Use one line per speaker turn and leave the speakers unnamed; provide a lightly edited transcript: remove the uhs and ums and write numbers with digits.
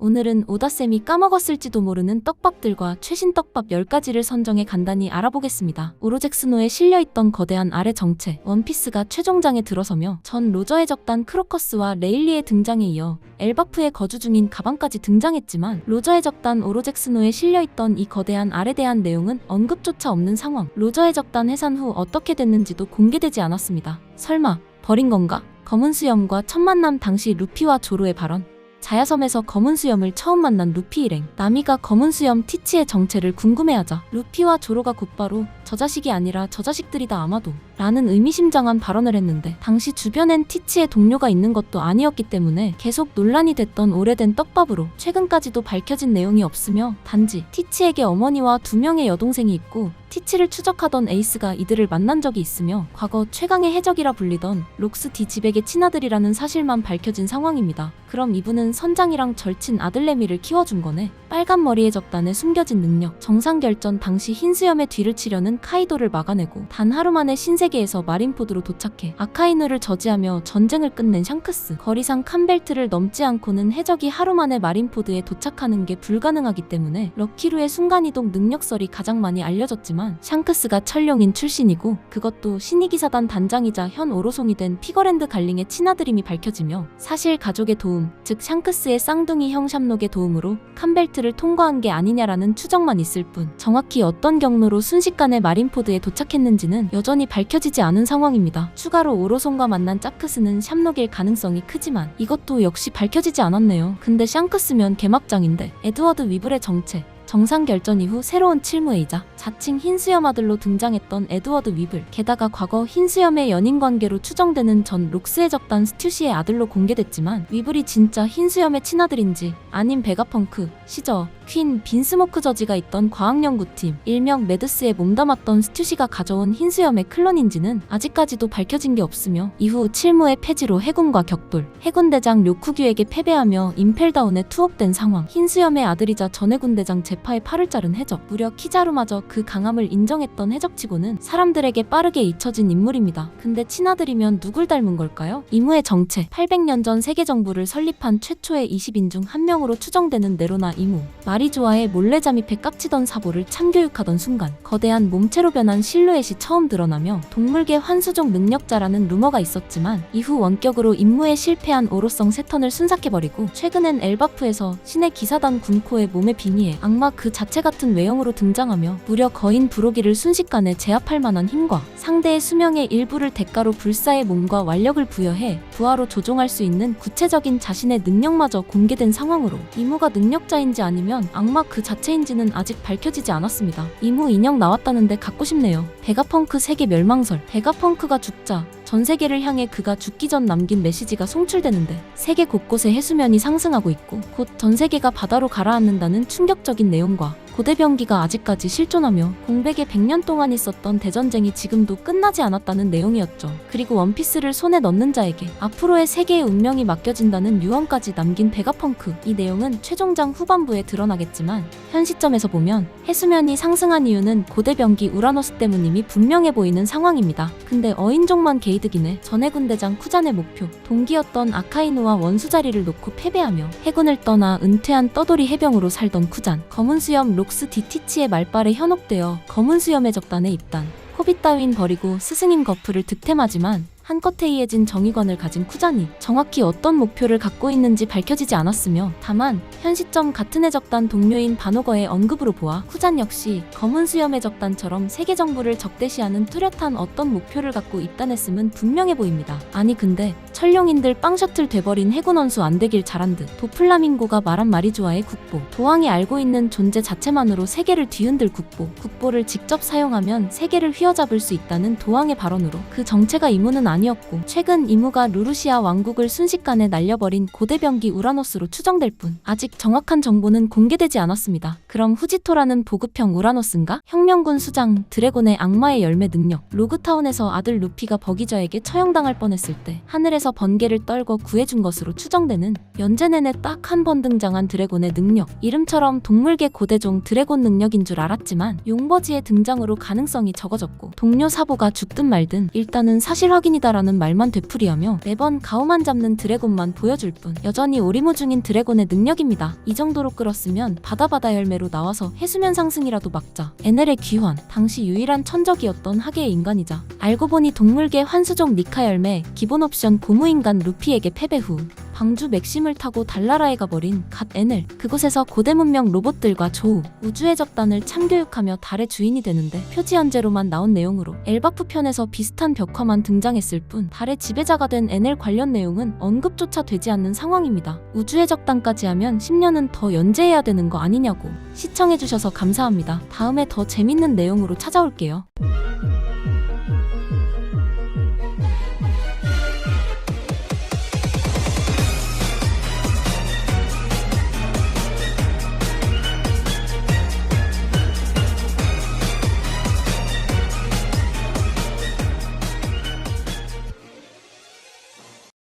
오늘은 오다쌤이 까먹었을지도 모르는 떡밥들과 최신 떡밥 10가지를 선정해 간단히 알아보겠습니다. 오로잭스노에 실려있던 거대한 알의 정체, 원피스가 최종장에 들어서며 전 로저의 적단 크로커스와 레일리의 등장에 이어 엘바프에 거주 중인 가방까지 등장했지만 로저의 적단 오로잭스노에 실려있던 이 거대한 알에 대한 내용은 언급조차 없는 상황. 로저의 적단 해산 후 어떻게 됐는지도 공개되지 않았습니다. 설마 버린 건가? 검은 수염과 첫 만남 당시 루피와 조로의 발언. 자야섬에서 검은 수염을 처음 만난 루피 일행. 나미가 검은 수염 티치의 정체를 궁금해하자 루피와 조로가 곧바로 저 자식이 아니라 저 자식들이다 아마도 라는 의미심장한 발언을 했는데, 당시 주변엔 티치의 동료가 있는 것도 아니었기 때문에 계속 논란이 됐던 오래된 떡밥으로 최근까지도 밝혀진 내용이 없으며, 단지 티치에게 어머니와 2명의 여동생이 있고 티치를 추적하던 에이스가 이들을 만난 적이 있으며 과거 최강의 해적이라 불리던 록스 디 지백의 친아들이라는 사실만 밝혀진 상황입니다. 그럼 이분은 선장이랑 절친 아들내미를 키워준 거네. 빨간 머리의 적단에 숨겨진 능력. 정상결전 당시 흰수염의 뒤를 치려는 카이도를 막아내고 단 하루 만에 신세계에서 마린포드로 도착해 아카이누를 저지하며 전쟁을 끝낸 샹크스. 거리상 칸벨트를 넘지 않고는 해적이 하루 만에 마린포드에 도착하는 게 불가능하기 때문에 럭키루의 순간이동 능력설이 가장 많이 알려졌지만, 샹크스가 철룡인 출신이고 그것도 신이기사단 단장이자 현 오로송이 된 피거랜드 갈링의 친아들임이 밝혀지며, 사실 가족의 도움, 즉 샹크스의 쌍둥이 형 샴록의 도움으로 칸벨트를 통과한 게 아니냐라는 추정만 있을 뿐, 정확히 어떤 경로로 순식간에 마린포드에 도착했는지는 여전히 밝혀지지 않은 상황입니다. 추가로 오로송과 만난 짭크스는 샴록일 가능성이 크지만 이것도 역시 밝혀지지 않았네요. 근데 샹크스면 개막장인데. 에드워드 위블의 정체. 정상결전 이후 새로운 칠무회이자 자칭 흰수염 아들로 등장했던 에드워드 위블. 게다가 과거 흰수염의 연인관계로 추정되는 전 록스의 적단 스튜시의 아들로 공개됐지만, 위블이 진짜 흰수염의 친아들인지 아님 베가펑크, 시저, 퀸, 빈스모크 저지가 있던 과학연구팀 일명 매드스에 몸담았던 스튜시가 가져온 흰수염의 클론인지는 아직까지도 밝혀진 게 없으며, 이후 칠무회 폐지로 해군과 격돌, 해군대장 료쿠규에게 패배하며 임펠다운에 투옥된 상황. 흰수염의 아들이자 전 해군대장 제파의 팔을 자른 해적. 무려 키자루마저 그 강함을 인정했던 해적치고는 사람들에게 빠르게 잊혀진 인물입니다. 근데 친아들이면 누굴 닮은 걸까요? 이무의 정체. 800년 전 세계정부를 설립한 최초의 20인 중 한 명으로 추정되는 네로나 이무. 마리조아에 몰래 잠입해 깝치던 사보를 참교육하던 순간 거대한 몸체로 변한 실루엣이 처음 드러나며 동물계 환수종 능력자라는 루머가 있었지만, 이후 원격으로 임무에 실패한 오로성 세턴을 순삭해버리고 최근엔 엘바프에서 신의 기사단 군코의 몸에 빙의해 악마 그 자체 같은 외형으로 등장하며 무려 거인 브로기를 순식간에 제압할 만한 힘과 상대의 수명의 일부를 대가로 불사의 몸과 완력을 부여해 부하로 조종할 수 있는 구체적인 자신의 능력마저 공개된 상황으로, 이무가 능력자인지 아니면 악마 그 자체인지는 아직 밝혀지지 않았습니다. 이무 인형 나왔다는데 갖고 싶네요. 베가펑크 세계 멸망설. 베가펑크가 죽자 전 세계를 향해 그가 죽기 전 남긴 메시지가 송출되는데, 세계 곳곳에 해수면이 상승하고 있고 곧 전 세계가 바다로 가라앉는다는 충격적인 내용과 고대병기가 아직까지 실존하며 공백에 100년 동안 있었던 대전쟁이 지금도 끝나지 않았다는 내용이었죠. 그리고 원피스를 손에 넣는 자에게 앞으로의 세계의 운명이 맡겨진다는 유언까지 남긴 베가펑크. 이 내용은 최종장 후반부에 드러나겠지만 현 시점에서 보면 해수면이 상승한 이유는 고대병기 우라노스 때문임이 분명해 보이는 상황입니다. 근데 어인종만 게이득이네. 전 해군대장 쿠잔의 목표, 동기였던 아카이누와 원수 자리를 놓고 패배하며 해군을 떠나 은퇴한 떠돌이 해병으로 살던 쿠잔. 검은 수염 록스 디티치의 말발에 현혹되어 검은 수염의 적단에 입단. 호빗 따윈 버리고 스승인 거프를 득템하지만 한껏 해이해진 정의관을 가진 쿠잔이 정확히 어떤 목표를 갖고 있는지 밝혀지지 않았으며, 다만 현 시점 같은 해적단 동료인 바노거의 언급으로 보아 쿠잔 역시 검은 수염의 적단처럼 세계 정부를 적대시하는 뚜렷한 어떤 목표를 갖고 입단했음은 분명해 보입니다. 아니 근데 철룡인들 빵셔틀 돼버린 해군 원수 안 되길 잘한 듯. 도플라밍고가 말한 마리조아의 국보. 도왕이 알고 있는 존재 자체만으로 세계를 뒤흔들 국보. 국보를 직접 사용하면 세계를 휘어잡을 수 있다는 도왕의 발언으로 그 정체가 이무는 아니었고, 최근 이무가 루루시아 왕국을 순식간에 날려버린 고대병기 우라노스로 추정될 뿐 아직 정확한 정보는 공개되지 않았습니다. 그럼 후지토라는 보급형 우라노스인가? 혁명군 수장 드래곤의 악마의 열매 능력. 로그타운에서 아들 루피가 버기저에게 처형당할 뻔했을 때 하늘에서 번개를 떨궈 구해준 것으로 추정되는 연재 내내 딱 한 번 등장한 드래곤의 능력. 이름처럼 동물계 고대종 드래곤 능력인 줄 알았지만 용버지의 등장으로 가능성이 적어졌고, 동료 사보가 죽든 말든 일단은 사실 확인이 드래곤이다라는 말만 되풀이하며 매번 가오만 잡는 드래곤만 보여줄 뿐 여전히 오리무중인 드래곤의 능력입니다. 이 정도로 끌었으면 바다 열매로 나와서 해수면 상승이라도 막자. 에넬의 귀환, 당시 유일한 천적이었던 하계의 인간이자 알고 보니 동물계 환수종 니카 열매, 기본 옵션 고무인간 루피에게 패배 후 방주 맥심을 타고 달나라에 가버린 갓 에넬. 그곳에서 고대 문명 로봇들과 조우, 우주의 적단을 참교육하며 달의 주인이 되는데 표지 연재로만 나온 내용으로 엘바프 편에서 비슷한 벽화만 등장했을 뿐 달의 지배자가 된 에넬 관련 내용은 언급조차 되지 않는 상황입니다. 우주의 적단까지 하면 10년은 더 연재해야 되는 거 아니냐고. 시청해주셔서 감사합니다. 다음에 더 재밌는 내용으로 찾아올게요.